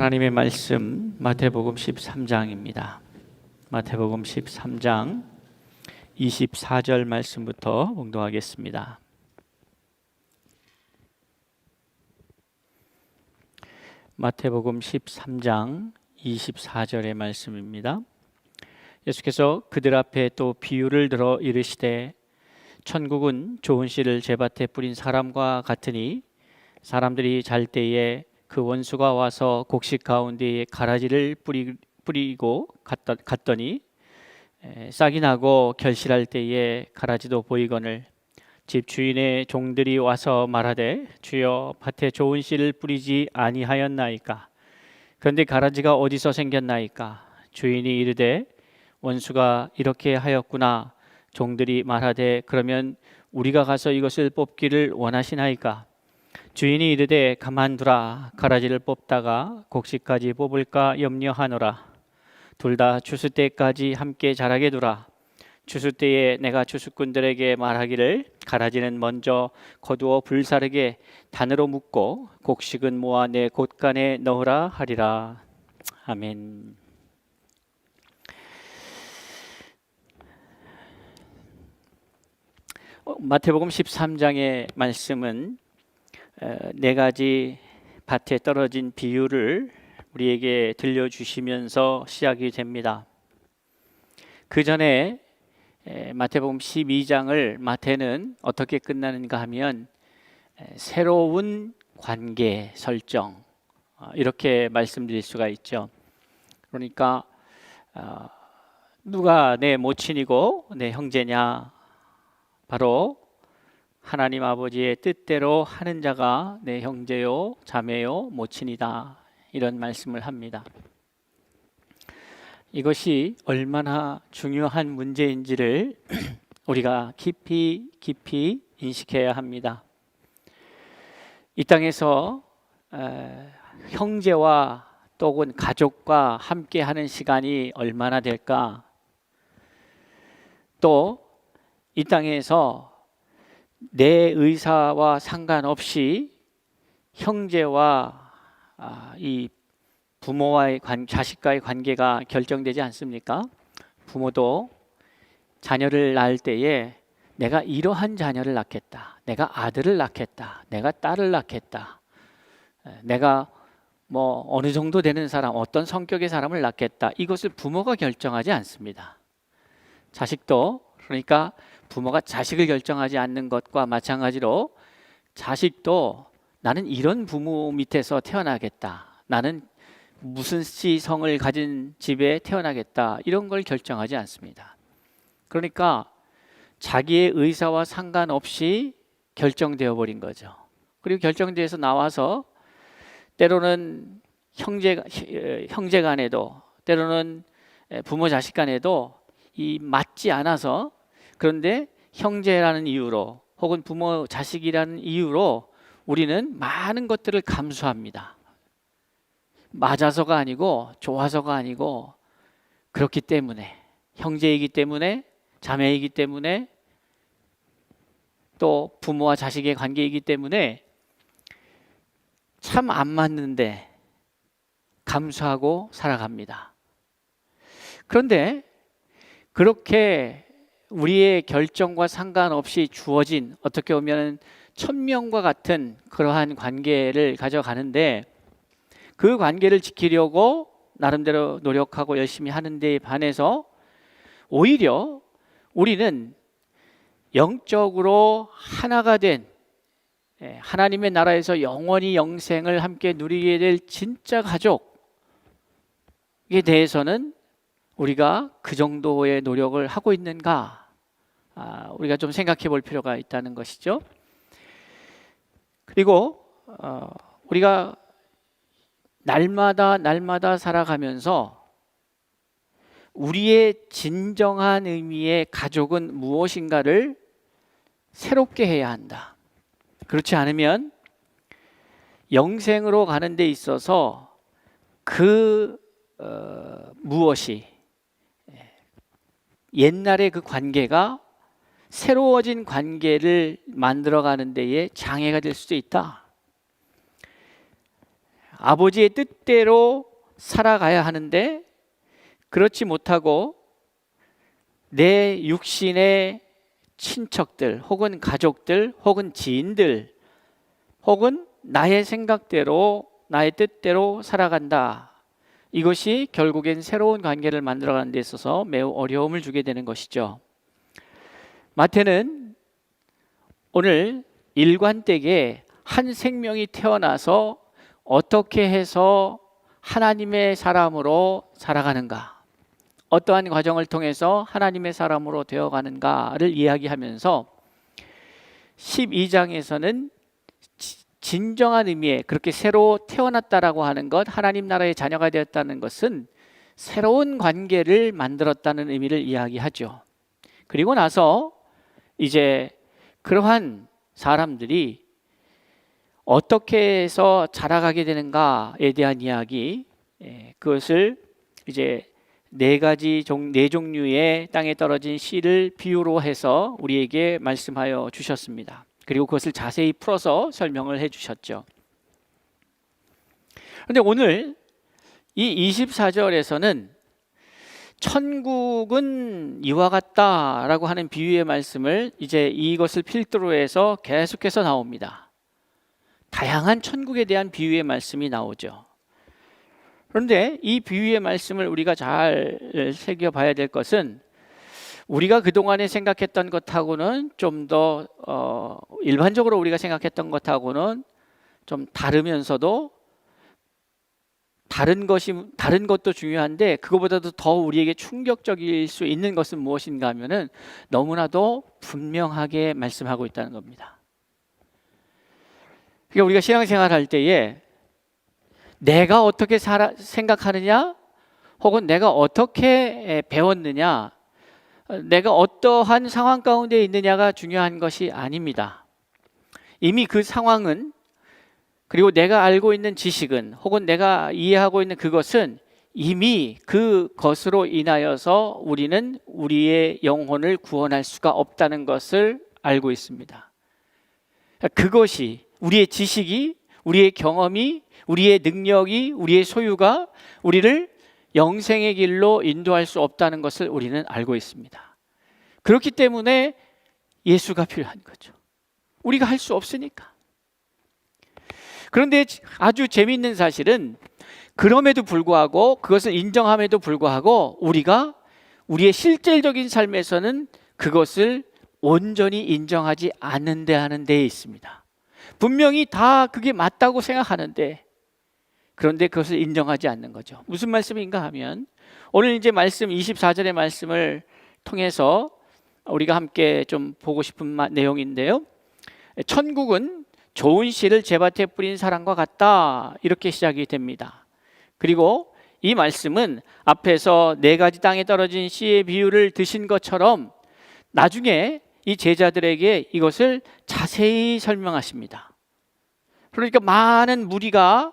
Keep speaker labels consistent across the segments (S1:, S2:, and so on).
S1: 하나님의 말씀 마태복음 13장입니다. 마태복음 13장 24절 말씀부터 봉독하겠습니다. 마태복음 13장 24절의 말씀입니다. 예수께서 그들 앞에 또 비유를 들어 이르시되 천국은 좋은 씨를 제밭에 뿌린 사람과 같으니 사람들이 잘 때에 그 원수가 와서 곡식 가운데에 가라지를 뿌리고 갔더니 싹이 나고 결실할 때에 가라지도 보이거늘 집 주인의 종들이 와서 말하되 주여 밭에 좋은 씨를 뿌리지 아니하였나이까? 그런데 가라지가 어디서 생겼나이까? 주인이 이르되 원수가 이렇게 하였구나. 종들이 말하되 그러면 우리가 가서 이것을 뽑기를 원하시나이까? 주인이 이르되 가만두라. 가라지를 뽑다가 곡식까지 뽑을까 염려하노라. 둘 다 추수 때까지 함께 자라게 두라. 추수 때에 내가 추수꾼들에게 말하기를 가라지는 먼저 거두어 불사르게 단으로 묶고 곡식은 모아 내 곳간에 넣으라 하리라. 아멘. 마태복음 13장의 말씀은 네 가지 밭에 떨어진 비유를 우리에게 들려주시면서 시작이 됩니다. 그 전에 마태복음 12장을 마태는 어떻게 끝나는가 하면 새로운 관계 설정, 이렇게 말씀드릴 수가 있죠. 그러니까 누가 내 모친이고 내 형제냐? 바로 하나님 아버지의 뜻대로 하는 자가 내 형제요 자매요 모친이다, 이런 말씀을 합니다. 이것이 얼마나 중요한 문제인지를 우리가 깊이 인식해야 합니다. 이 땅에서 형제와 또는 가족과 함께하는 시간이 얼마나 될까? 또 이 땅에서 내 의사와 상관없이 형제와 이 부모와의 자식과의 관계가 결정되지 않습니까? 부모도 자녀를 낳을 때에 내가 이러한 자녀를 낳겠다, 내가 아들을 낳겠다, 내가 딸을 낳겠다, 내가 어느 정도 되는 사람, 어떤 성격의 사람을 낳겠다, 이것을 부모가 결정하지 않습니다. 자식도, 그러니까 부모가 자식을 결정하지 않는 것과 마찬가지로 자식도 나는 이런 부모 밑에서 태어나겠다, 나는 무슨 씨 성을 가진 집에 태어나겠다, 이런 걸 결정하지 않습니다. 그러니까 자기의 의사와 상관없이 결정되어 버린 거죠. 그리고 결정돼서 나와서 때로는 형제 간에도, 때로는 부모 자식 간에도 이 맞지 않아서, 그런데 형제라는 이유로 혹은 부모 자식이라는 이유로 우리는 많은 것들을 감수합니다. 맞아서가 아니고 좋아서가 아니고, 그렇기 때문에, 형제이기 때문에, 자매이기 때문에, 또 부모와 자식의 관계이기 때문에 참 안 맞는데 감수하고 살아갑니다. 그런데 그렇게 우리의 결정과 상관없이 주어진, 어떻게 보면 천명과 같은 그러한 관계를 가져가는데, 그 관계를 지키려고 나름대로 노력하고 열심히 하는 데에 반해서 오히려 우리는 영적으로 하나가 된, 하나님의 나라에서 영원히 영생을 함께 누리게 될 진짜 가족에 대해서는 우리가 그 정도의 노력을 하고 있는가, 우리가 좀 생각해 볼 필요가 있다는 것이죠. 그리고 우리가 날마다 살아가면서 우리의 진정한 의미의 가족은 무엇인가를 새롭게 해야 한다. 그렇지 않으면 영생으로 가는 데 있어서 무엇이, 옛날의 그 관계가 새로워진 관계를 만들어가는 데에 장애가 될 수도 있다. 아버지의 뜻대로 살아가야 하는데 그렇지 못하고 내 육신의 친척들 혹은 가족들 혹은 지인들 혹은 나의 생각대로 나의 뜻대로 살아간다. 이것이 결국엔 새로운 관계를 만들어가는 데 있어서 매우 어려움을 주게 되는 것이죠. 마태는 오늘 일관되게 한 생명이 태어나서 어떻게 해서 하나님의 사람으로 살아가는가, 어떠한 과정을 통해서 하나님의 사람으로 되어가는가를 이야기하면서 12장에서는 진정한 의미의 그렇게 새로 태어났다라고 하는 것, 하나님 나라의 자녀가 되었다는 것은 새로운 관계를 만들었다는 의미를 이야기하죠. 그리고 나서 이제 그러한 사람들이 어떻게 해서 자라가게 되는가에 대한 이야기, 그것을 이제 네 종류의 땅에 떨어진 씨를 비유로 해서 우리에게 말씀하여 주셨습니다. 그리고 그것을 자세히 풀어서 설명을 해 주셨죠. 그런데 오늘 이 24절에서는 천국은 이와 같다라고 하는 비유의 말씀을 이제 이것을 필두로 해서 계속해서 나옵니다. 다양한 천국에 대한 비유의 말씀이 나오죠. 그런데 이 비유의 말씀을 우리가 잘 새겨봐야 될 것은 우리가 그동안에 생각했던 것하고는 좀 더 일반적으로 우리가 생각했던 것하고는 좀 다르면서도 다른 것도 중요한데 그것보다도 더 우리에게 충격적일 수 있는 것은 무엇인가 하면은 너무나도 분명하게 말씀하고 있다는 겁니다. 그러니까 우리가 신앙생활 할 때에 내가 어떻게 생각하느냐 혹은 내가 어떻게 배웠느냐, 내가 어떠한 상황 가운데 있느냐가 중요한 것이 아닙니다. 이미 그 상황은, 그리고 내가 알고 있는 지식은 혹은 내가 이해하고 있는 그것은 이미 그것으로 인하여서 우리는 우리의 영혼을 구원할 수가 없다는 것을 알고 있습니다. 그것이, 우리의 지식이, 우리의 경험이, 우리의 능력이, 우리의 소유가 우리를 영생의 길로 인도할 수 없다는 것을 우리는 알고 있습니다. 그렇기 때문에 예수가 필요한 거죠. 우리가 할 수 없으니까. 그런데 아주 재미있는 사실은 그럼에도 불구하고, 그것을 인정함에도 불구하고 우리가 우리의 실질적인 삶에서는 그것을 온전히 인정하지 않는데 하는 데에 있습니다. 분명히 다 그게 맞다고 생각하는데, 그런데 그것을 인정하지 않는 거죠. 무슨 말씀인가 하면 오늘 이제 말씀 24절의 말씀을 통해서 우리가 함께 좀 보고 싶은 내용인데요. 천국은 좋은 씨를 제밭에 뿌린 사람과 같다, 이렇게 시작이 됩니다. 그리고 이 말씀은 앞에서 네 가지 땅에 떨어진 씨의 비유를 드신 것처럼 나중에 이 제자들에게 이것을 자세히 설명하십니다. 그러니까 많은 무리가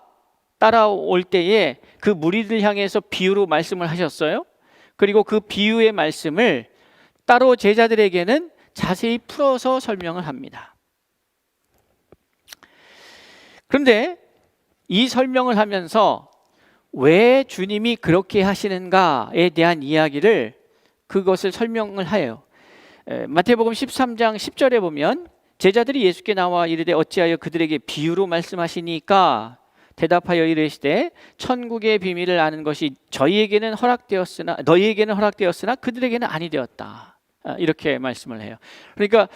S1: 따라올 때에 그 무리들 향해서 비유로 말씀을 하셨어요. 그리고 그 비유의 말씀을 따로 제자들에게는 자세히 풀어서 설명을 합니다. 그런데 이 설명을 하면서 왜 주님이 그렇게 하시는가에 대한 이야기를, 그것을 설명을 해요. 마태복음 13장 10절에 보면 제자들이 예수께 나와 이르되 어찌하여 그들에게 비유로 말씀하시니까 대답하여 이르시되 천국의 비밀을 아는 것이 너희에게는 허락되었으나 그들에게는 아니 되었다, 이렇게 말씀을 해요. 그러니까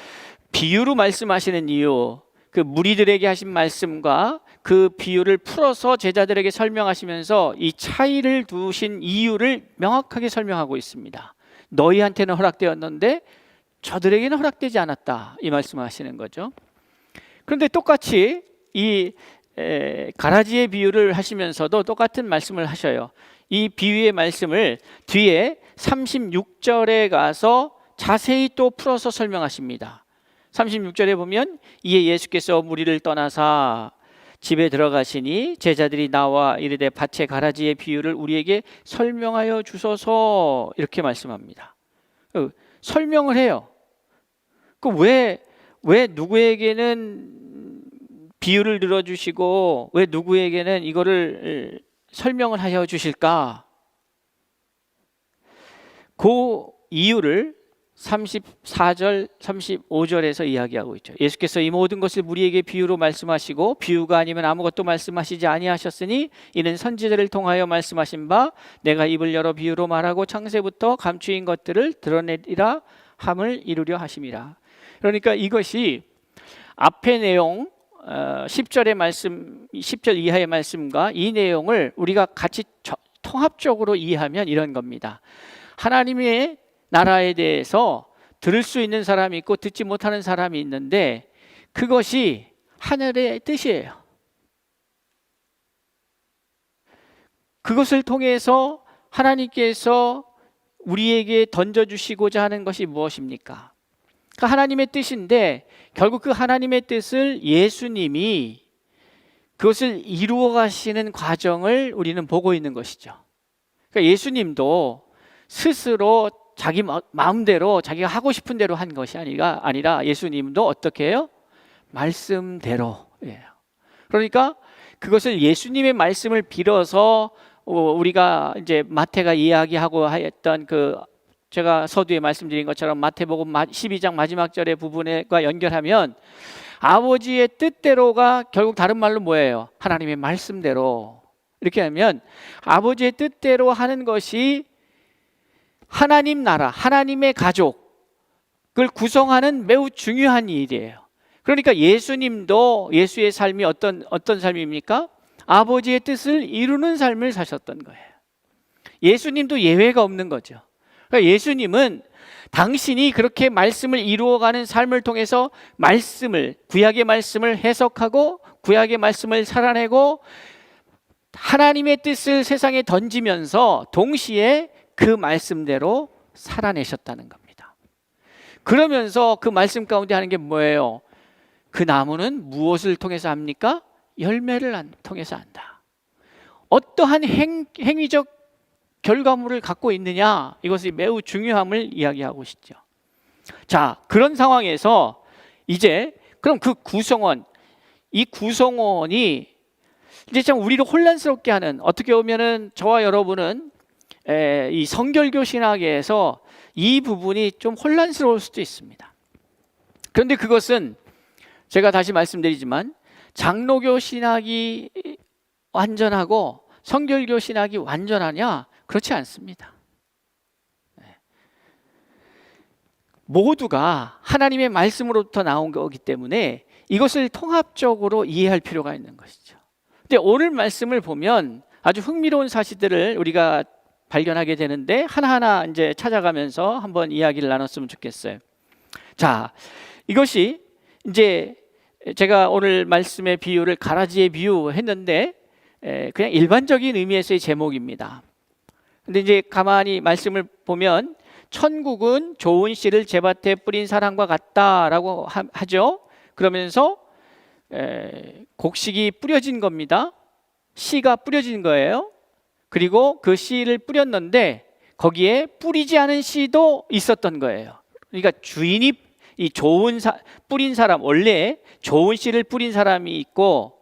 S1: 비유로 말씀하시는 이유, 그 무리들에게 하신 말씀과 그 비유를 풀어서 제자들에게 설명하시면서 이 차이를 두신 이유를 명확하게 설명하고 있습니다. 너희한테는 허락되었는데 저들에게는 허락되지 않았다, 이 말씀하시는 거죠. 그런데 똑같이 이 가라지의 비유를 하시면서도 똑같은 말씀을 하셔요. 이 비유의 말씀을 뒤에 36절에 가서 자세히 또 풀어서 설명하십니다. 36절에 보면 이에 예수께서 무리를 떠나사 집에 들어가시니 제자들이 나와 이르되 밭의 가라지의 비유를 우리에게 설명하여 주소서, 이렇게 말씀합니다. 설명을 해요. 왜 누구에게는 비유를 들어주시고 왜 누구에게는 이거를 설명을 하여 주실까? 그 이유를 34절, 35절에서 이야기하고 있죠. 예수께서 이 모든 것을 우리에게 비유로 말씀하시고 비유가 아니면 아무것도 말씀하시지 아니하셨으니 이는 선지자를 통하여 말씀하신 바 내가 입을 열어 비유로 말하고 창세부터 감추인 것들을 드러내리라 함을 이루려 하심이라. 그러니까 이것이 앞의 내용 10절의 말씀, 10절 이하의 말씀과 이 내용을 우리가 같이 통합적으로 이해하면 이런 겁니다. 하나님의 나라에 대해서 들을 수 있는 사람이 있고 듣지 못하는 사람이 있는데 그것이 하늘의 뜻이에요. 그것을 통해서 하나님께서 우리에게 던져주시고자 하는 것이 무엇입니까? 그 하나님의 뜻인데 결국 그 하나님의 뜻을 예수님이 그것을 이루어 가시는 과정을 우리는 보고 있는 것이죠. 그러니까 예수님도 스스로 자기 마음대로 자기가 하고 싶은 대로 한 것이 아니라 예수님도 어떻게 해요? 말씀대로. 그러니까 그것을 예수님의 말씀을 빌어서 우리가 이제 마태가 이야기하고 했던 그 제가 서두에 말씀드린 것처럼 마태복음 12장 마지막 절의 부분과 연결하면 아버지의 뜻대로가 결국 다른 말로 뭐예요? 하나님의 말씀대로. 이렇게 하면 아버지의 뜻대로 하는 것이 하나님 나라, 하나님의 가족을 구성하는 매우 중요한 일이에요. 그러니까 예수님도 예수의 삶이 어떤 삶입니까? 아버지의 뜻을 이루는 삶을 사셨던 거예요. 예수님도 예외가 없는 거죠. 그러니까 예수님은 당신이 그렇게 말씀을 이루어가는 삶을 통해서 구약의 말씀을 해석하고 구약의 말씀을 살아내고 하나님의 뜻을 세상에 던지면서 동시에 그 말씀대로 살아내셨다는 겁니다. 그러면서 그 말씀 가운데 하는 게 뭐예요? 그 나무는 무엇을 통해서 합니까? 열매를 통해서 한다. 어떠한 행위적 결과물을 갖고 있느냐, 이것이 매우 중요함을 이야기하고 있죠. 자, 그런 상황에서 이제 그럼 그 구성원, 이 구성원이 이제 참 우리를 혼란스럽게 하는, 어떻게 보면은 저와 여러분은 이 성결교 신학에서 이 부분이 좀 혼란스러울 수도 있습니다. 그런데 그것은 제가 다시 말씀드리지만 장로교 신학이 완전하고 성결교 신학이 완전하냐? 그렇지 않습니다. 모두가 하나님의 말씀으로부터 나온 거기 때문에 이것을 통합적으로 이해할 필요가 있는 것이죠. 근데 오늘 말씀을 보면 아주 흥미로운 사실들을 우리가 발견하게 되는데 하나하나 이제 찾아가면서 한번 이야기를 나눴으면 좋겠어요. 자, 이것이 이제 제가 오늘 말씀의 비유를 가라지의 비유 했는데 그냥 일반적인 의미에서의 제목입니다. 근데 이제 가만히 말씀을 보면 천국은 좋은 씨를 제밭에 뿌린 사람과 같다라고 하죠. 그러면서 곡식이 뿌려진 겁니다. 씨가 뿌려진 거예요. 그리고 그 씨를 뿌렸는데 거기에 뿌리지 않은 씨도 있었던 거예요. 그러니까 주인이 이 뿌린 사람, 원래 좋은 씨를 뿌린 사람이 있고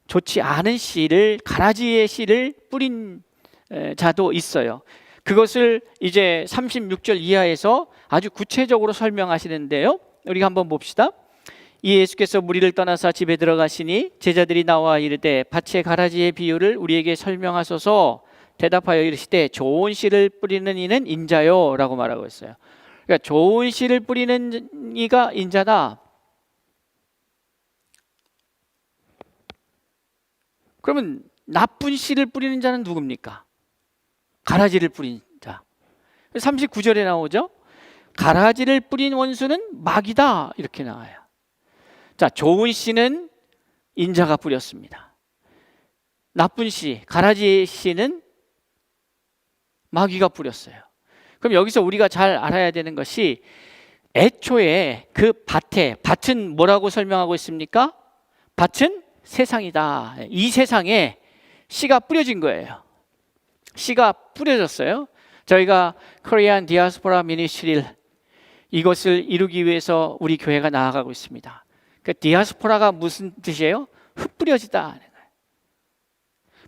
S1: 좋지 않은 씨를, 가라지의 씨를 뿌린 자도 있어요. 그것을 이제 36절 이하에서 아주 구체적으로 설명하시는데요. 우리가 한번 봅시다. 이 예수께서 무리를 떠나사 집에 들어가시니 제자들이 나와 이르되 밭의 가라지의 비유를 우리에게 설명하소서. 대답하여 이르시되 좋은 씨를 뿌리는 이는 인자요 라고 말하고 있어요. 그러니까 좋은 씨를 뿌리는 이가 인자다. 그러면 나쁜 씨를 뿌리는 자는 누굽니까? 가라지를 뿌린 자. 39절에 나오죠. 가라지를 뿌린 원수는 마귀다, 이렇게 나와요. 자, 좋은 씨는 인자가 뿌렸습니다. 나쁜 씨, 가라지 씨는 마귀가 뿌렸어요. 그럼 여기서 우리가 잘 알아야 되는 것이 애초에 그 밭은 뭐라고 설명하고 있습니까? 밭은 세상이다. 이 세상에 씨가 뿌려진 거예요. 씨가 뿌려졌어요. 저희가 코리안 디아스포라 미니스트리 이것을 이루기 위해서 우리 교회가 나아가고 있습니다. 그 디아스포라가 무슨 뜻이에요? 흩뿌려지다 하는 거예요.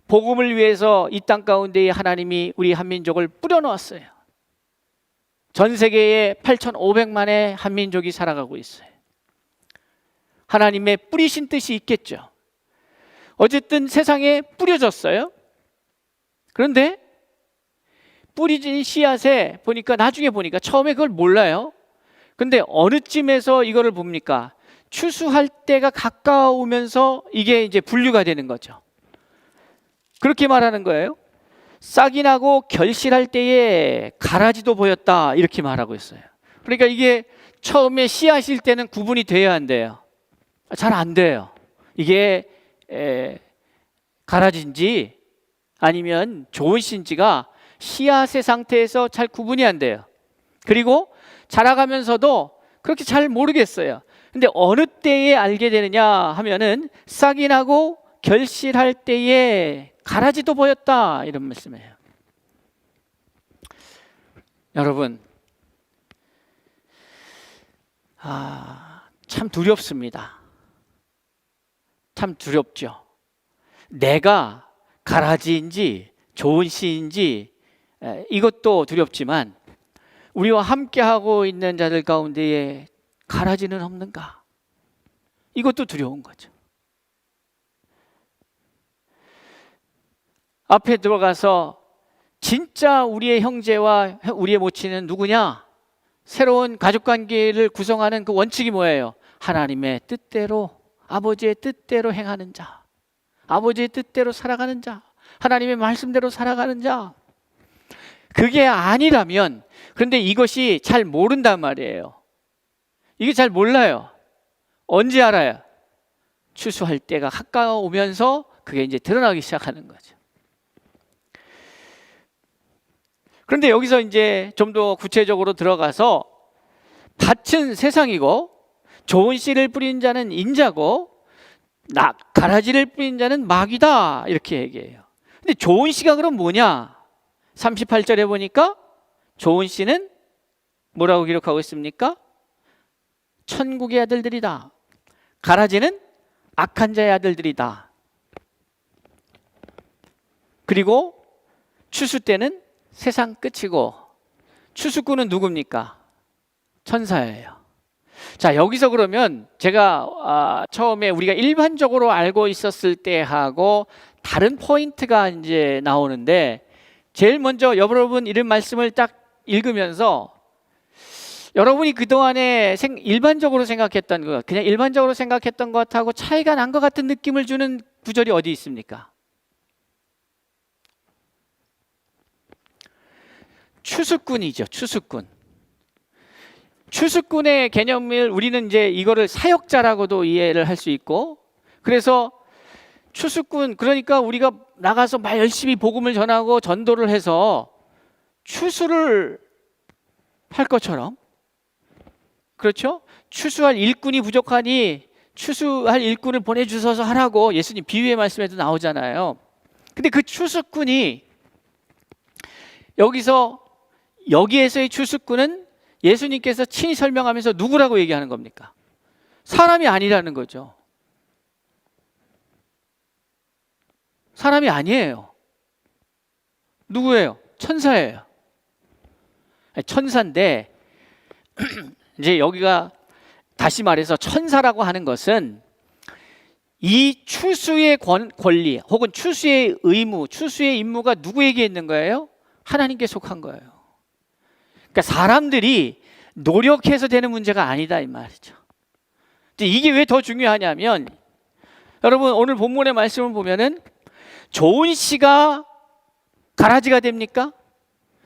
S1: 복음을 위해서 이 땅 가운데에 하나님이 우리 한민족을 뿌려놓았어요. 전 세계에 8,500만의 한민족이 살아가고 있어요. 하나님의 뿌리신 뜻이 있겠죠. 어쨌든 세상에 뿌려졌어요. 그런데 뿌리진 씨앗에 나중에 보니까 처음에 그걸 몰라요. 근데 어느 쯤에서 이거를 봅니까? 추수할 때가 가까우면서 이게 이제 분류가 되는 거죠. 그렇게 말하는 거예요. 싹이 나고 결실할 때에 가라지도 보였다, 이렇게 말하고 있어요. 그러니까 이게 처음에 씨앗일 때는 구분이 돼야 한대요. 잘 안 돼요. 이게 가라지인지 아니면 좋은 씨인지가 씨앗의 상태에서 잘 구분이 안 돼요. 그리고 자라가면서도 그렇게 잘 모르겠어요. 근데 어느 때에 알게 되느냐 하면은 싹이 나고 결실할 때에 가라지도 보였다, 이런 말씀이에요. 여러분, 참 두렵습니다. 참 두렵죠. 내가 가라지인지 좋은 씨인지 이것도 두렵지만 우리와 함께하고 있는 자들 가운데에 가라지는 없는가? 이것도 두려운 거죠. 앞에 들어가서 진짜 우리의 형제와 우리의 모친은 누구냐? 새로운 가족관계를 구성하는 그 원칙이 뭐예요? 하나님의 뜻대로, 아버지의 뜻대로 행하는 자, 아버지의 뜻대로 살아가는 자, 하나님의 말씀대로 살아가는 자. 그게 아니라면, 그런데 이것이 잘 모른단 말이에요. 이게 잘 몰라요. 언제 알아요? 추수할 때가 가까워오면서 그게 이제 드러나기 시작하는 거죠. 그런데 여기서 이제 좀 더 구체적으로 들어가서 밭은 세상이고 좋은 씨를 뿌린 자는 인자고 가라지를 뿌린 자는 마귀다, 이렇게 얘기해요. 근데 좋은 씨가 그럼 뭐냐? 38절에 보니까 좋은 씨는 뭐라고 기록하고 있습니까? 천국의 아들들이다. 가라지는 악한 자의 아들들이다. 그리고 추수 때는 세상 끝이고, 추수꾼은 누굽니까? 천사예요. 자, 여기서 그러면 제가 처음에 우리가 일반적으로 알고 있었을 때하고 다른 포인트가 이제 나오는데, 제일 먼저 여러분 이런 말씀을 딱 읽으면서 여러분이 그동안에 일반적으로 생각했던 것, 그냥 일반적으로 생각했던 것하고 차이가 난 것 같은 느낌을 주는 구절이 어디 있습니까? 추수꾼이죠. 추수꾼. 추수꾼의 개념을 우리는 이제 이거를 사역자라고도 이해를 할 수 있고, 그래서 추수꾼, 그러니까 우리가 나가서 막 열심히 복음을 전하고 전도를 해서 추수를 할 것처럼, 그렇죠? 추수할 일꾼이 부족하니 추수할 일꾼을 보내주셔서 하라고 예수님 비유의 말씀에도 나오잖아요. 근데 그 추수꾼이 여기에서의 추수꾼은 예수님께서 친히 설명하면서 누구라고 얘기하는 겁니까? 사람이 아니라는 거죠. 사람이 아니에요. 누구예요? 천사예요. 천사인데 이제 여기가 다시 말해서 천사라고 하는 것은 이 추수의 권리 혹은 추수의 의무, 추수의 임무가 누구에게 있는 거예요? 하나님께 속한 거예요. 그러니까 사람들이 노력해서 되는 문제가 아니다, 이 말이죠. 이게 왜 더 중요하냐면, 여러분 오늘 본문의 말씀을 보면은 좋은 씨가 가라지가 됩니까?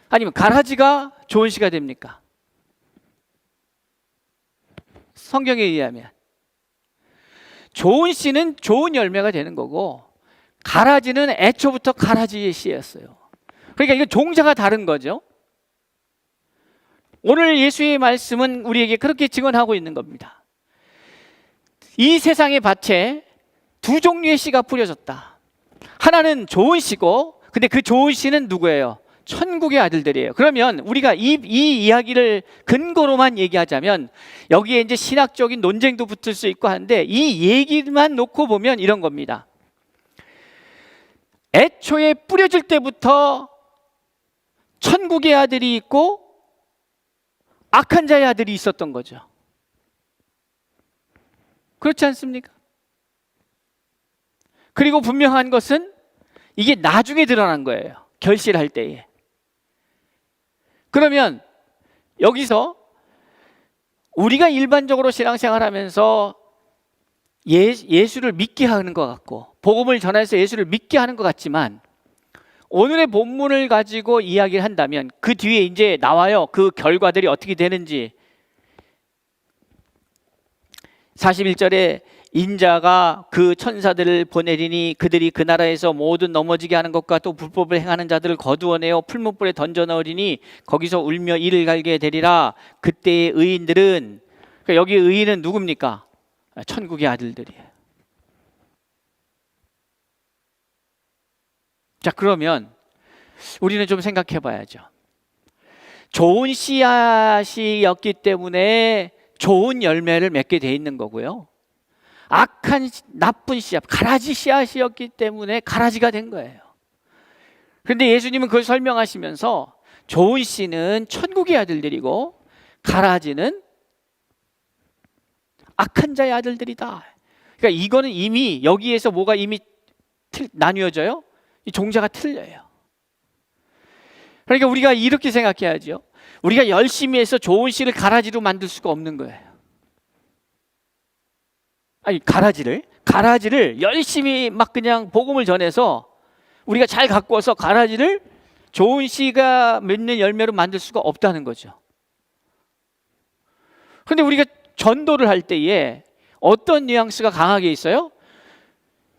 S1: 아니면 가라지가 좋은 씨가 됩니까? 성경에 의하면 좋은 씨는 좋은 열매가 되는 거고, 가라지는 애초부터 가라지의 씨였어요. 그러니까 이건 종자가 다른 거죠. 오늘 예수의 말씀은 우리에게 그렇게 증언하고 있는 겁니다. 이 세상의 밭에 두 종류의 씨가 뿌려졌다. 하나는 좋은 씨고, 근데 그 좋은 씨는 누구예요? 천국의 아들들이에요. 그러면 우리가 이 이야기를 근거로만 얘기하자면 여기에 이제 신학적인 논쟁도 붙을 수 있고 하는데 이 얘기만 놓고 보면 이런 겁니다. 애초에 뿌려질 때부터 천국의 아들이 있고 악한 자의 아들이 있었던 거죠. 그렇지 않습니까? 그리고 분명한 것은 이게 나중에 드러난 거예요. 결실할 때에. 그러면 여기서 우리가 일반적으로 신앙생활하면서 예수를 믿게 하는 것 같고 복음을 전해서 예수를 믿게 하는 것 같지만 오늘의 본문을 가지고 이야기를 한다면 그 뒤에 이제 나와요. 그 결과들이 어떻게 되는지. 41절에 인자가 그 천사들을 보내리니 그들이 그 나라에서 모든 넘어지게 하는 것과 또 불법을 행하는 자들을 거두어내어 풀무불에 던져 넣으리니 거기서 울며 이를 갈게 되리라. 그때의 의인들은, 그러니까 여기 의인은 누굽니까? 천국의 아들들이에요. 자, 그러면 우리는 좀 생각해 봐야죠. 좋은 씨앗이었기 때문에 좋은 열매를 맺게 돼 있는 거고요. 악한 나쁜 씨앗, 가라지 씨앗이었기 때문에 가라지가 된 거예요. 그런데 예수님은 그걸 설명하시면서 좋은 씨는 천국의 아들들이고 가라지는 악한 자의 아들들이다. 그러니까 이거는 이미 여기에서 뭐가 이미 나뉘어져요? 이 종자가 틀려요. 그러니까 우리가 이렇게 생각해야죠. 우리가 열심히 해서 좋은 씨를 가라지로 만들 수가 없는 거예요. 아니, 가라지를 열심히 막 그냥 복음을 전해서 우리가 잘 갖고 와서 가라지를 좋은 씨가 맺는 열매로 만들 수가 없다는 거죠. 그런데 우리가 전도를 할 때에 어떤 뉘앙스가 강하게 있어요?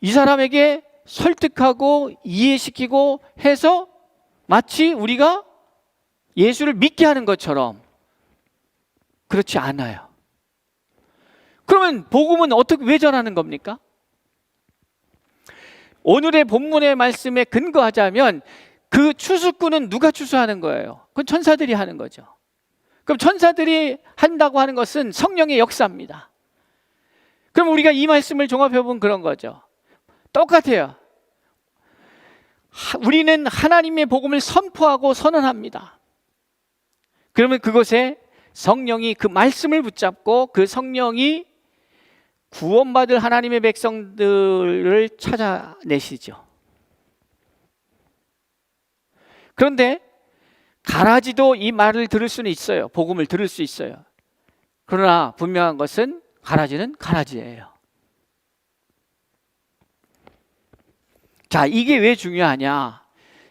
S1: 이 사람에게 설득하고 이해시키고 해서 마치 우리가 예수를 믿게 하는 것처럼. 그렇지 않아요. 그러면 복음은 왜 전하는 겁니까? 오늘의 본문의 말씀에 근거하자면 그 추수꾼은 누가 추수하는 거예요? 그건 천사들이 하는 거죠. 그럼 천사들이 한다고 하는 것은 성령의 역사입니다. 그럼 우리가 이 말씀을 종합해 보면 그런 거죠. 똑같아요. 우리는 하나님의 복음을 선포하고 선언합니다. 그러면 그것에 성령이 그 말씀을 붙잡고 그 성령이 구원받을 하나님의 백성들을 찾아내시죠. 그런데 가라지도 이 말을 들을 수는 있어요. 복음을 들을 수 있어요. 그러나 분명한 것은 가라지는 가라지예요. 자, 이게 왜 중요하냐?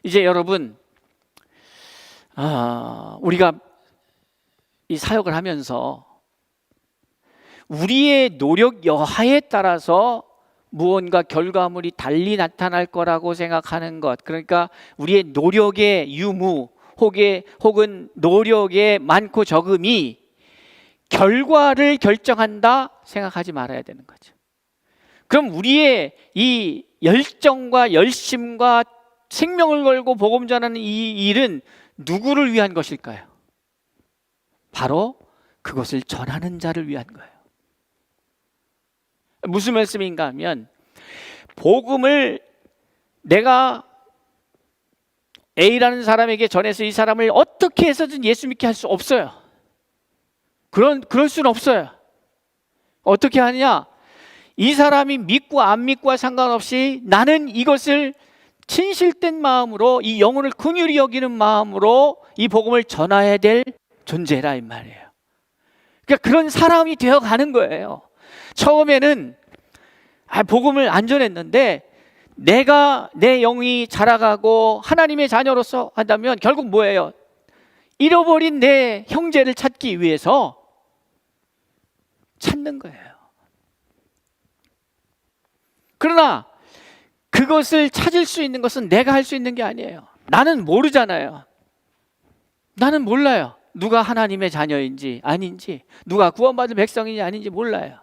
S1: 이제 여러분, 우리가 이 사역을 하면서 우리의 노력 여하에 따라서 무언가 결과물이 달리 나타날 거라고 생각하는 것, 그러니까 우리의 노력의 유무 혹은 노력의 많고 적음이 결과를 결정한다 생각하지 말아야 되는 거죠. 그럼 우리의 이 열정과 열심과 생명을 걸고 복음 전하는 이 일은 누구를 위한 것일까요? 바로 그것을 전하는 자를 위한 거예요. 무슨 말씀인가 하면 복음을 내가 A라는 사람에게 전해서 이 사람을 어떻게 해서든 예수 믿게 할 수 없어요. 그럴 수는 없어요. 어떻게 하느냐? 이 사람이 믿고 안 믿고와 상관없이 나는 이것을 진실된 마음으로, 이 영혼을 긍휼히 여기는 마음으로 이 복음을 전해야 될 존재라 이 말이에요. 그러니까 그런 사람이 되어가는 거예요. 처음에는 복음을 안 전했는데 내가 내 영이 자라가고 하나님의 자녀로서 한다면 결국 뭐예요? 잃어버린 내 형제를 찾기 위해서 찾는 거예요. 그러나 그것을 찾을 수 있는 것은 내가 할 수 있는 게 아니에요. 나는 모르잖아요. 나는 몰라요. 누가 하나님의 자녀인지 아닌지, 누가 구원받은 백성인지 아닌지 몰라요.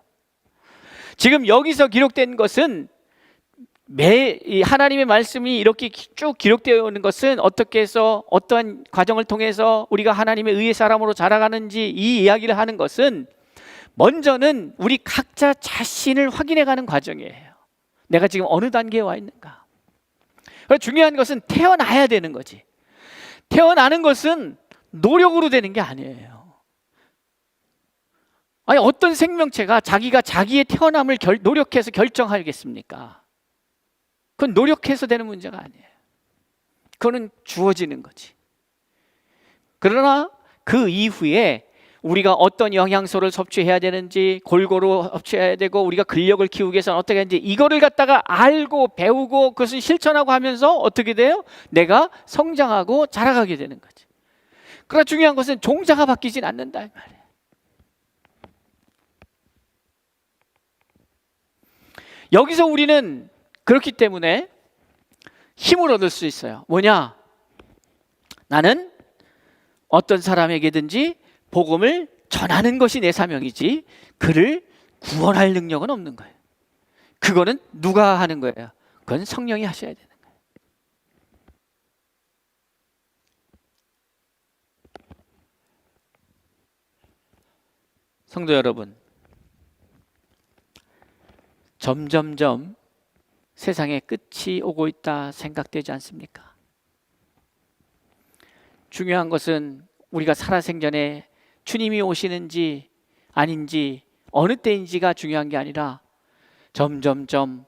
S1: 지금 여기서 기록된 것은 이 하나님의 말씀이 이렇게 쭉 기록되어 있는 것은 어떻게 해서 어떠한 과정을 통해서 우리가 하나님의 의의 사람으로 자라가는지 이 이야기를 하는 것은 먼저는 우리 각자 자신을 확인해가는 과정이에요. 내가 지금 어느 단계에 와 있는가. 중요한 것은 태어나야 되는 거지. 태어나는 것은 노력으로 되는 게 아니에요. 아니, 어떤 생명체가 자기가 자기의 태어남을 노력해서 결정하겠습니까? 그건 노력해서 되는 문제가 아니에요. 그거는 주어지는 거지. 그러나 그 이후에 우리가 어떤 영양소를 섭취해야 되는지, 골고루 섭취해야 되고, 우리가 근력을 키우기 위해서는 어떻게 하는지, 이거를 갖다가 알고 배우고 그것을 실천하고 하면서 어떻게 돼요? 내가 성장하고 자라가게 되는 거지. 그러나 중요한 것은 종자가 바뀌진 않는다 이 말이에요. 여기서 우리는 그렇기 때문에 힘을 얻을 수 있어요. 뭐냐? 나는 어떤 사람에게든지 복음을 전하는 것이 내 사명이지 그를 구원할 능력은 없는 거예요. 그거는 누가 하는 거예요? 그건 성령이 하셔야 되는 거예요. 성도 여러분, 점점점 세상에 끝이 오고 있다 생각되지 않습니까? 중요한 것은 우리가 살아생전에 주님이 오시는지 아닌지 어느 때인지가 중요한 게 아니라 점점점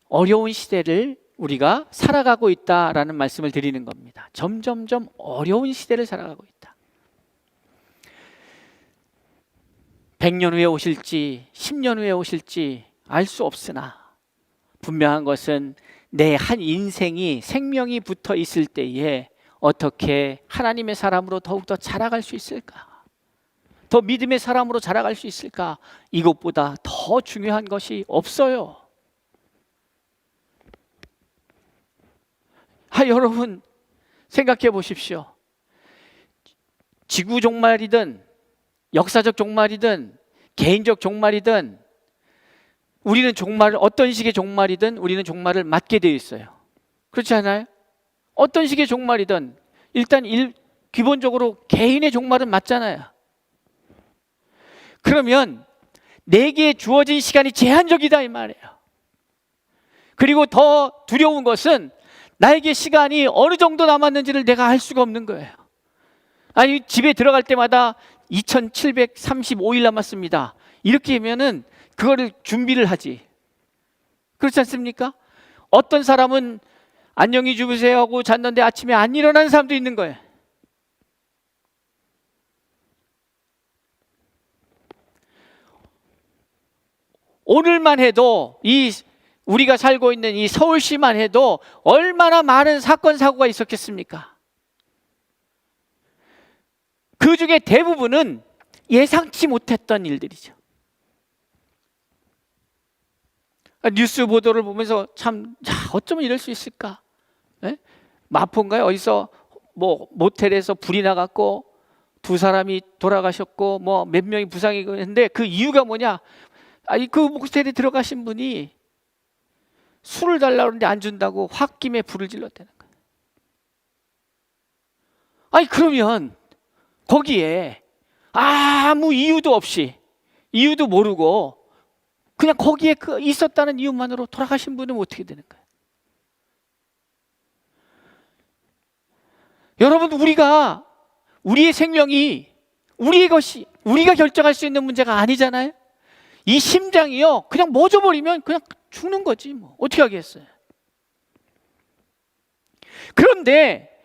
S1: 어려운 시대를 우리가 살아가고 있다라는 말씀을 드리는 겁니다. 점점점 어려운 시대를 살아가고 있다. 100년 후에 오실지 10년 후에 오실지 알 수 없으나 분명한 것은 내 한 인생이 생명이 붙어 있을 때에 어떻게 하나님의 사람으로 더욱더 자라갈 수 있을까? 더 믿음의 사람으로 자라갈 수 있을까? 이것보다 더 중요한 것이 없어요. 여러분 생각해 보십시오. 지구 종말이든 역사적 종말이든 개인적 종말이든 우리는 종말을 어떤 식의 종말이든 우리는 종말을 맞게 되어 있어요. 그렇지 않아요? 어떤 식의 종말이든 일단 기본적으로 개인의 종말은 맞잖아요. 그러면 내게 주어진 시간이 제한적이다 이 말이에요. 그리고 더 두려운 것은 나에게 시간이 어느 정도 남았는지를 내가 알 수가 없는 거예요. 아니, 집에 들어갈 때마다 2735일 남았습니다. 이렇게 하면은 그거를 준비를 하지. 그렇지 않습니까? 어떤 사람은 안녕히 주무세요 하고 잤는데 아침에 안 일어나는 사람도 있는 거예요. 오늘만 해도 우리가 살고 있는 이 서울시만 해도 얼마나 많은 사건 사고가 있었겠습니까? 그 중에 대부분은 예상치 못했던 일들이죠. 뉴스 보도를 보면서 참 어쩌면 이럴 수 있을까? 네? 마포인가요? 어디서 모텔에서 불이 나갔고 2사람이 돌아가셨고 몇 명이 부상이 했는데 그 이유가 뭐냐? 그 모텔에 들어가신 분이 술을 달라고 하는데 안 준다고 홧김에 불을 질렀다는 거예요. 그러면 거기에 아무 이유도 없이 이유도 모르고 그냥 거기에 있었다는 이유만으로 돌아가신 분은 어떻게 되는 거예요? 여러분, 우리의 생명이 우리의 것이 우리가 결정할 수 있는 문제가 아니잖아요. 이 심장이요 그냥 멎어버리면 그냥 죽는 거지 뭐 어떻게 하겠어요. 그런데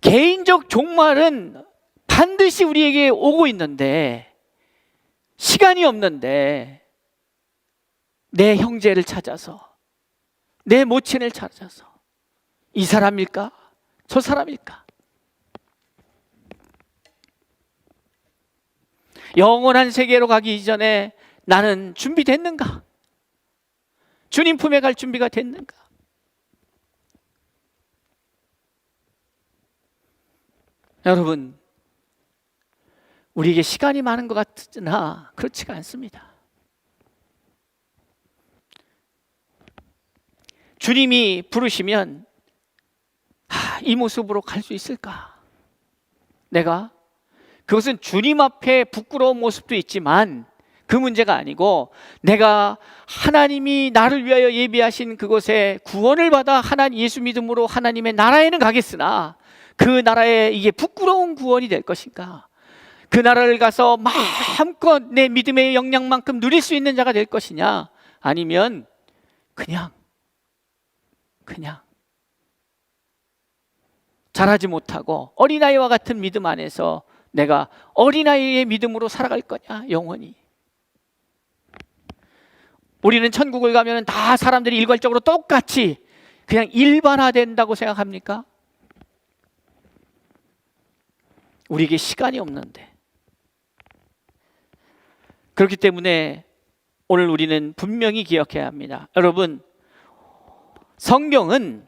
S1: 개인적 종말은 반드시 우리에게 오고 있는데 시간이 없는데 내 형제를 찾아서 내 모친을 찾아서 이 사람일까? 저 사람일까? 영원한 세계로 가기 이전에 나는 준비됐는가? 주님 품에 갈 준비가 됐는가? 여러분, 우리에게 시간이 많은 것 같으나 그렇지가 않습니다. 주님이 부르시면 이 모습으로 갈 수 있을까? 내가 그것은 주님 앞에 부끄러운 모습도 있지만 그 문제가 아니고 내가 하나님이 나를 위하여 예비하신 그곳에 구원을 받아 하나님 예수 믿음으로 하나님의 나라에는 가겠으나 그 나라에 이게 부끄러운 구원이 될 것인가? 그 나라를 가서 마음껏 내 믿음의 역량만큼 누릴 수 있는 자가 될 것이냐? 아니면 그냥 자라지 못하고 어린아이와 같은 믿음 안에서 내가 어린아이의 믿음으로 살아갈 거냐? 영원히. 우리는 천국을 가면 다 사람들이 일괄적으로 똑같이 그냥 일반화된다고 생각합니까? 우리에게 시간이 없는데. 그렇기 때문에 오늘 우리는 분명히 기억해야 합니다. 여러분, 성경은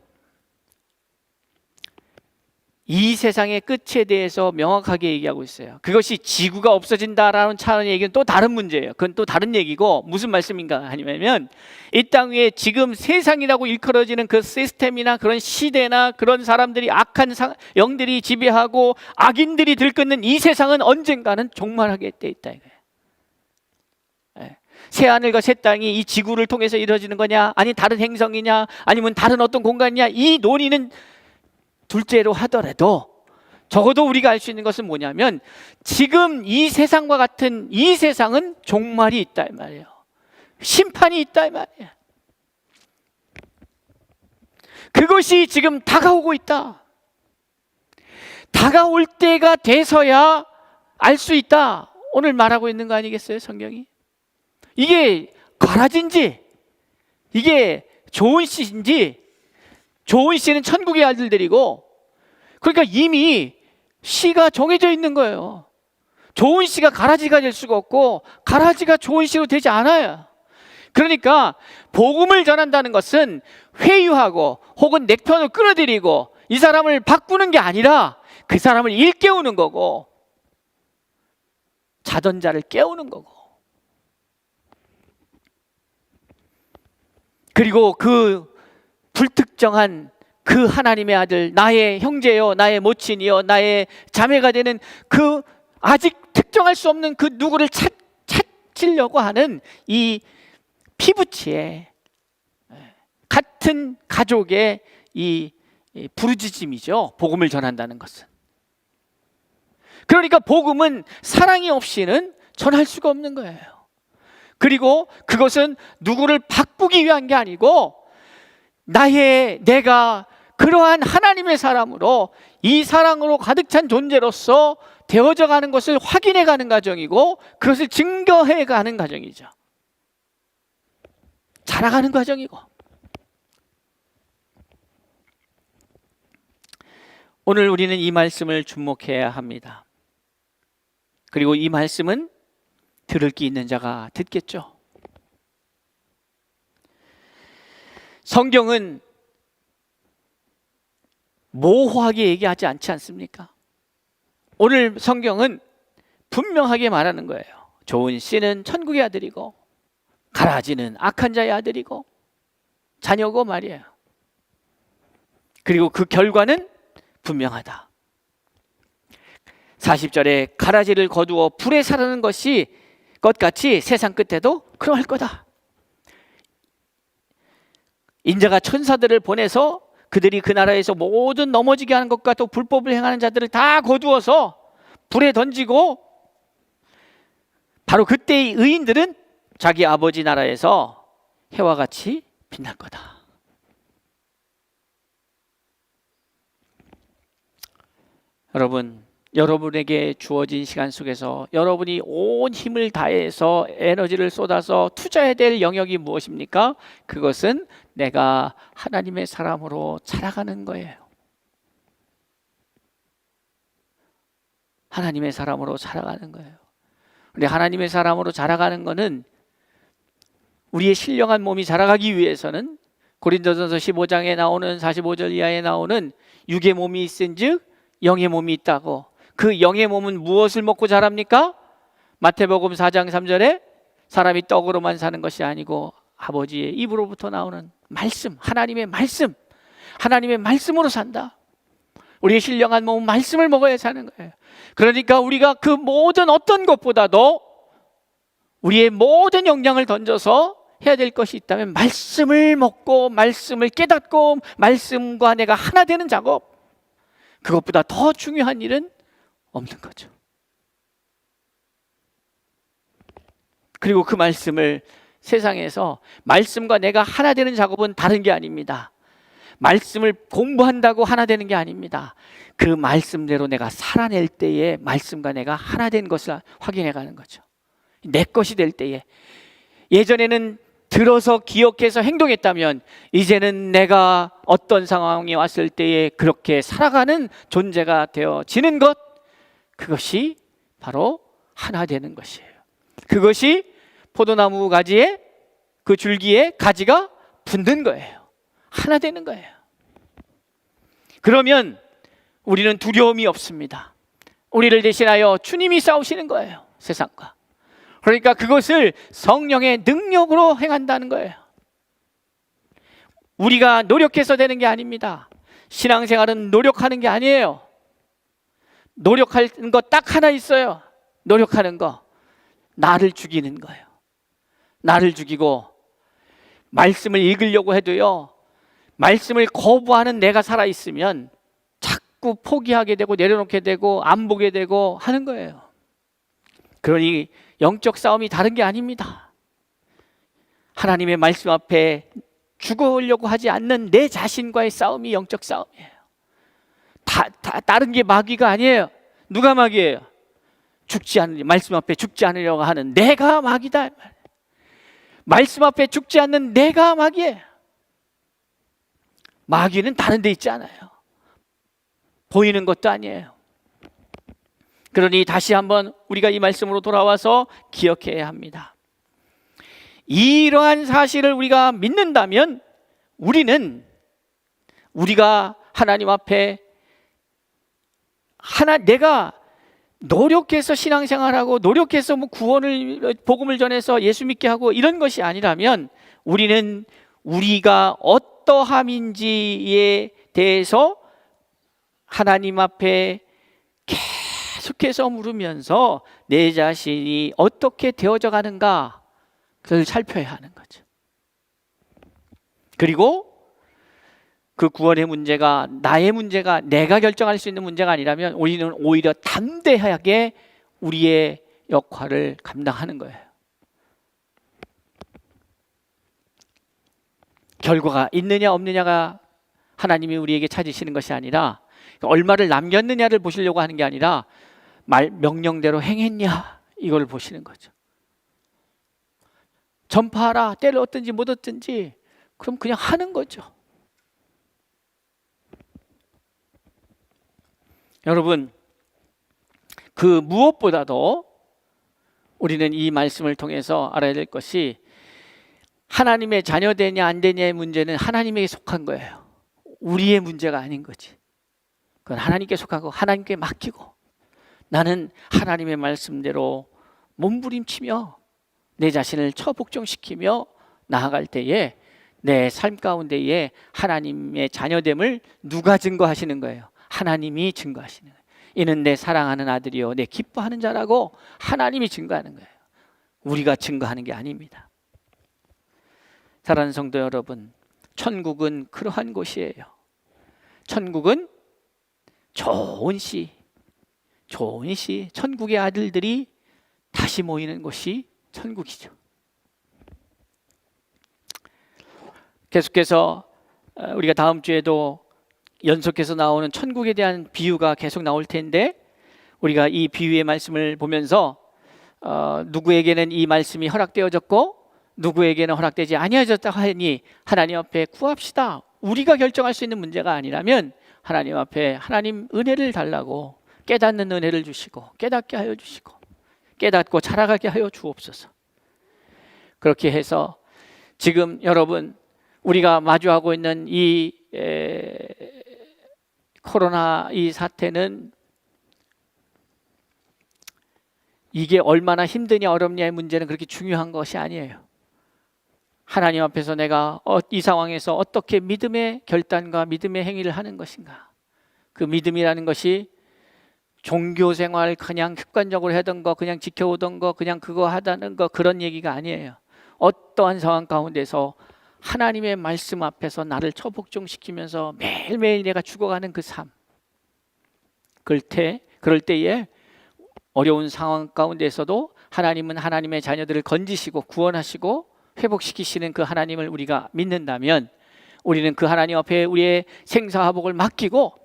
S1: 이 세상의 끝에 대해서 명확하게 얘기하고 있어요. 그것이 지구가 없어진다라는 차원의 얘기는 또 다른 문제예요. 그건 또 다른 얘기고, 무슨 말씀인가 하냐면 이 땅 위에 지금 세상이라고 일컬어지는 그 시스템이나 그런 시대나 그런 사람들이 악한 영들이 지배하고 악인들이 들끓는 이 세상은 언젠가는 종말하게 돼 있다 이거예요. 새 하늘과 새 땅이 이 지구를 통해서 이루어지는 거냐, 아니 다른 행성이냐, 아니면 다른 어떤 공간이냐, 이 논의는 둘째로 하더라도 적어도 우리가 알 수 있는 것은 뭐냐면 지금 이 세상과 같은 이 세상은 종말이 있다 이 말이에요. 심판이 있다 이 말이에요. 그것이 지금 다가오고 있다. 다가올 때가 돼서야 알 수 있다. 오늘 말하고 있는 거 아니겠어요, 성경이? 이게 가라진지, 이게 좋은 씨인지, 좋은 씨는 천국의 아들들이고, 그러니까 이미 씨가 정해져 있는 거예요. 좋은 씨가 가라지가 될 수가 없고 가라지가 좋은 씨로 되지 않아요. 그러니까 복음을 전한다는 것은 회유하고 혹은 내 편을 끌어들이고 이 사람을 바꾸는 게 아니라 그 사람을 일깨우는 거고, 자던 자를 깨우는 거고, 그리고 그 불특정한 그 하나님의 아들, 나의 형제요, 나의 모친이요, 나의 자매가 되는 그 아직 특정할 수 없는 그 누구를 찾으려고 하는 이 피부치의 같은 가족의 이 부르짖음이죠. 복음을 전한다는 것은. 그러니까 복음은 사랑이 없이는 전할 수가 없는 거예요. 그리고 그것은 누구를 바꾸기 위한 게 아니고 내가 그러한 하나님의 사람으로 이 사랑으로 가득 찬 존재로서 되어져 가는 것을 확인해 가는 과정이고 그것을 증거해 가는 과정이죠. 자라가는 과정이고. 오늘 우리는 이 말씀을 주목해야 합니다. 그리고 이 말씀은 들을 기 있는 자가 듣겠죠. 성경은 모호하게 얘기하지 않지 않습니까? 오늘 성경은 분명하게 말하는 거예요. 좋은 씨는 천국의 아들이고 가라지는 악한 자의 아들이고 자녀고 말이에요. 그리고 그 결과는 분명하다. 40절에 가라지를 거두어 불에 사르는 것 같이 세상 끝에도 그러할 거다. 인자가 천사들을 보내서 그들이 그 나라에서 모든 넘어지게 하는 것과 또 불법을 행하는 자들을 다 거두어서 불에 던지고, 바로 그때의 의인들은 자기 아버지 나라에서 해와 같이 빛날 거다. 여러분에게 주어진 시간 속에서 여러분이 온 힘을 다해서 에너지를 쏟아서 투자해야 될 영역이 무엇입니까? 그것은 내가 하나님의 사람으로 자라가는 거예요. 하나님의 사람으로 자라가는 거예요. 근데 하나님의 사람으로 자라가는 거는 우리의 신령한 몸이 자라가기 위해서는 고린도전서 15장에 나오는 45절 이하에 나오는 육의 몸이 있은즉 영의 몸이 있다고. 그 영의 몸은 무엇을 먹고 자랍니까? 마태복음 4장 3절에 사람이 떡으로만 사는 것이 아니고 아버지의 입으로부터 나오는 말씀, 하나님의 말씀, 하나님의 말씀으로 산다. 우리의 신령한 몸은 말씀을 먹어야 사는 거예요. 그러니까 우리가 그 모든 어떤 것보다도 우리의 모든 역량을 던져서 해야 될 것이 있다면 말씀을 먹고 말씀을 깨닫고 말씀과 내가 하나 되는 작업, 그것보다 더 중요한 일은 없는 거죠. 그리고 그 말씀을 세상에서 말씀과 내가 하나 되는 작업은 다른 게 아닙니다. 말씀을 공부한다고 하나 되는 게 아닙니다. 그 말씀대로 내가 살아낼 때에 말씀과 내가 하나 된 것을 확인해 가는 거죠. 내 것이 될 때에, 예전에는 들어서 기억해서 행동했다면 이제는 내가 어떤 상황이 왔을 때에 그렇게 살아가는 존재가 되어지는 것, 그것이 바로 하나 되는 것이에요. 그것이 포도나무 가지에, 그 줄기에 가지가 붙는 거예요. 하나 되는 거예요. 그러면 우리는 두려움이 없습니다. 우리를 대신하여 주님이 싸우시는 거예요, 세상과. 그러니까 그것을 성령의 능력으로 행한다는 거예요. 우리가 노력해서 되는 게 아닙니다. 신앙생활은 노력하는 게 아니에요. 노력하는 거 딱 하나 있어요. 노력하는 거, 나를 죽이는 거예요. 나를 죽이고 말씀을 읽으려고 해도요, 말씀을 거부하는 내가 살아있으면 자꾸 포기하게 되고 내려놓게 되고 안 보게 되고 하는 거예요. 그러니 영적 싸움이 다른 게 아닙니다. 하나님의 말씀 앞에 죽으려고 하지 않는 내 자신과의 싸움이 영적 싸움이에요. 다른 게 마귀가 아니에요. 누가 마귀예요? 죽지 않으려, 말씀 앞에 죽지 않으려고 하는 내가 마귀다. 말씀 앞에 죽지 않는 내가 마귀예요. 마귀는 다른 데 있지 않아요. 보이는 것도 아니에요. 그러니 다시 한번 우리가 이 말씀으로 돌아와서 기억해야 합니다. 이러한 사실을 우리가 믿는다면 우리가 하나님 앞에 내가 노력해서 신앙생활하고 노력해서 구원을, 복음을 전해서 예수 믿게 하고 이런 것이 아니라면 우리는 우리가 어떠함인지에 대해서 하나님 앞에 계속해서 물으면서 내 자신이 어떻게 되어져 가는가, 그걸 살펴야 하는 거죠. 그리고 그 구원의 문제가 나의 문제가, 내가 결정할 수 있는 문제가 아니라면 우리는 오히려 담대하게 우리의 역할을 감당하는 거예요. 결과가 있느냐 없느냐가 하나님이 우리에게 찾으시는 것이 아니라, 얼마를 남겼느냐를 보시려고 하는 게 아니라 명령대로 행했냐, 이걸 보시는 거죠. 전파하라, 때를 얻든지 못 얻든지, 그럼 그냥 하는 거죠. 여러분, 그 무엇보다도 우리는 이 말씀을 통해서 알아야 될 것이, 하나님의 자녀 되냐 안 되냐의 문제는 하나님에게 속한 거예요. 우리의 문제가 아닌 거지. 그건 하나님께 속하고 하나님께 맡기고, 나는 하나님의 말씀대로 몸부림치며 내 자신을 처복종시키며 나아갈 때에 내 삶 가운데에 하나님의 자녀됨을 누가 증거하시는 거예요? 하나님이 증거하시는 거예요. 이는 내 사랑하는 아들이요 내 기뻐하는 자라고 하나님이 증거하는 거예요. 우리가 증거하는 게 아닙니다. 사랑하는 성도 여러분, 천국은 그러한 곳이에요. 천국은 좋은 시, 천국의 아들들이 다시 모이는 곳이 천국이죠. 계속해서 우리가 다음 주에도 연속해서 나오는 천국에 대한 비유가 계속 나올 텐데, 우리가 이 비유의 말씀을 보면서 누구에게는 이 말씀이 허락되어졌고 누구에게는 허락되지 아니하였다 하니 하나님 앞에 구합시다. 우리가 결정할 수 있는 문제가 아니라면 하나님 앞에 하나님 은혜를 달라고, 깨닫는 은혜를 주시고 깨닫게 하여 주시고 깨닫고 자라가게 하여 주옵소서. 그렇게 해서 지금 여러분, 우리가 마주하고 있는 이 코로나 이 사태는 이게 얼마나 힘드냐 어렵냐의 문제는 그렇게 중요한 것이 아니에요. 하나님 앞에서 내가 이 상황에서 어떻게 믿음의 결단과 믿음의 행위를 하는 것인가. 그 믿음이라는 것이 종교 생활 그냥 습관적으로 하던 거, 그냥 지켜오던 거, 그냥 그거 하다는 거, 그런 얘기가 아니에요. 어떠한 상황 가운데서 하나님의 말씀 앞에서 나를 처복종시키면서 매일매일 내가 죽어가는 그 삶. 그럴 때에 어려운 상황 가운데서도 하나님은 하나님의 자녀들을 건지시고 구원하시고 회복시키시는 그 하나님을 우리가 믿는다면, 우리는 그 하나님 앞에 우리의 생사화복을 맡기고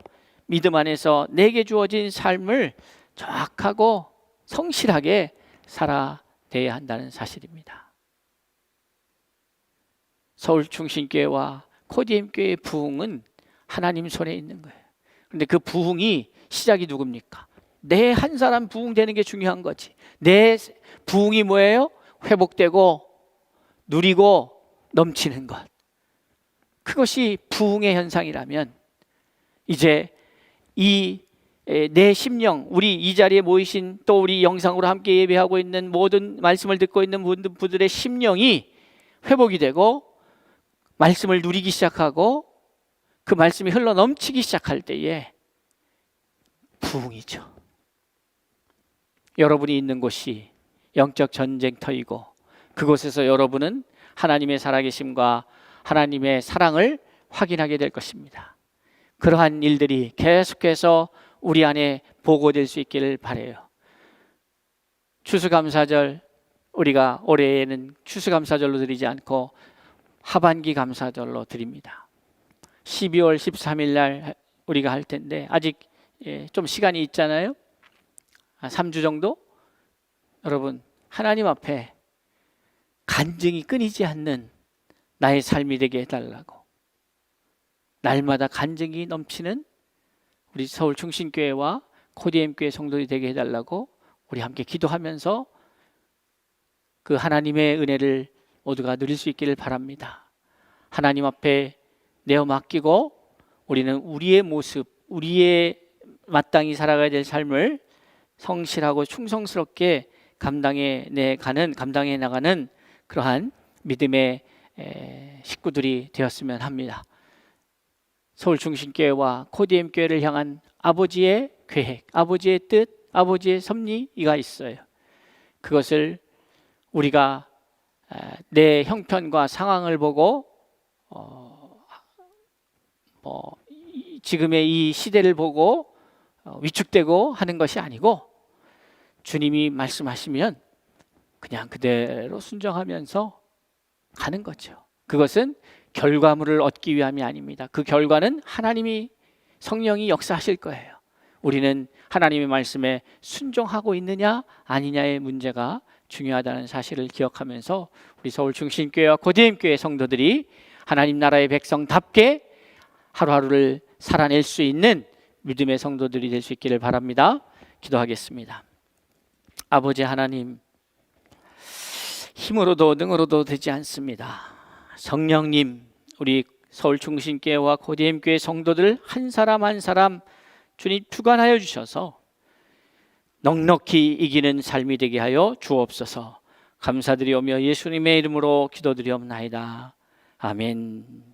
S1: 믿음 안에서 내게 주어진 삶을 정확하고 성실하게 살아내야 한다는 사실입니다. 서울충신교회와 코디엠교회의 부흥은 하나님 손에 있는 거예요. 그런데 그 부흥이 시작이 누굽니까? 내 한 사람 부흥되는 게 중요한 거지. 내 부흥이 뭐예요? 회복되고 누리고 넘치는 것. 그것이 부흥의 현상이라면, 이제 내 심령, 우리 이 자리에 모이신 또 우리 영상으로 함께 예배하고 있는 모든 말씀을 듣고 있는 분들의 심령이 회복이 되고 말씀을 누리기 시작하고 그 말씀이 흘러 넘치기 시작할 때에 부흥이죠. 여러분이 있는 곳이 영적 전쟁터이고 그곳에서 여러분은 하나님의 살아계심과 하나님의 사랑을 확인하게 될 것입니다. 그러한 일들이 계속해서 우리 안에 보고될 수 있기를 바라요. 추수감사절, 우리가 올해에는 추수감사절로 드리지 않고 하반기 감사절로 드립니다. 12월 13일 날 우리가 할 텐데 아직 좀 시간이 있잖아요. 한 3주 정도? 여러분, 하나님 앞에 간증이 끊이지 않는 나의 삶이 되게 해달라고, 날마다 간증이 넘치는 우리 서울 충신교회와 코디엠교회 성도들이 되게 해달라고 우리 함께 기도하면서 그 하나님의 은혜를 모두가 누릴 수 있기를 바랍니다. 하나님 앞에 내어 맡기고 우리는 우리의 모습, 우리의 마땅히 살아가야 될 삶을 성실하고 충성스럽게 감당해 나가는 그러한 믿음의 식구들이 되었으면 합니다. 서울 중심교회와 코디엠교회를 향한 아버지의 계획, 아버지의 뜻, 아버지의 섭리가 있어요. 그것을 우리가 내 형편과 상황을 보고 지금의 이 시대를 보고 위축되고 하는 것이 아니고, 주님이 말씀하시면 그냥 그대로 순종하면서 가는 거죠. 그것은 결과물을 얻기 위함이 아닙니다. 그 결과는 하나님이, 성령이 역사하실 거예요. 우리는 하나님의 말씀에 순종하고 있느냐 아니냐의 문제가 중요하다는 사실을 기억하면서 우리 서울 중심교회와 코디엠교회 성도들이 하나님 나라의 백성답게 하루하루를 살아낼 수 있는 믿음의 성도들이 될 수 있기를 바랍니다. 기도하겠습니다. 아버지 하나님, 힘으로도 능으로도 되지 않습니다. 성령님, 우리 서울 중심교회와 코디엠교회 성도들 한 사람 한 사람 주님 주관하여 주셔서 넉넉히 이기는 삶이 되게 하여 주옵소서. 감사드리오며 예수님의 이름으로 기도드리옵나이다. 아멘.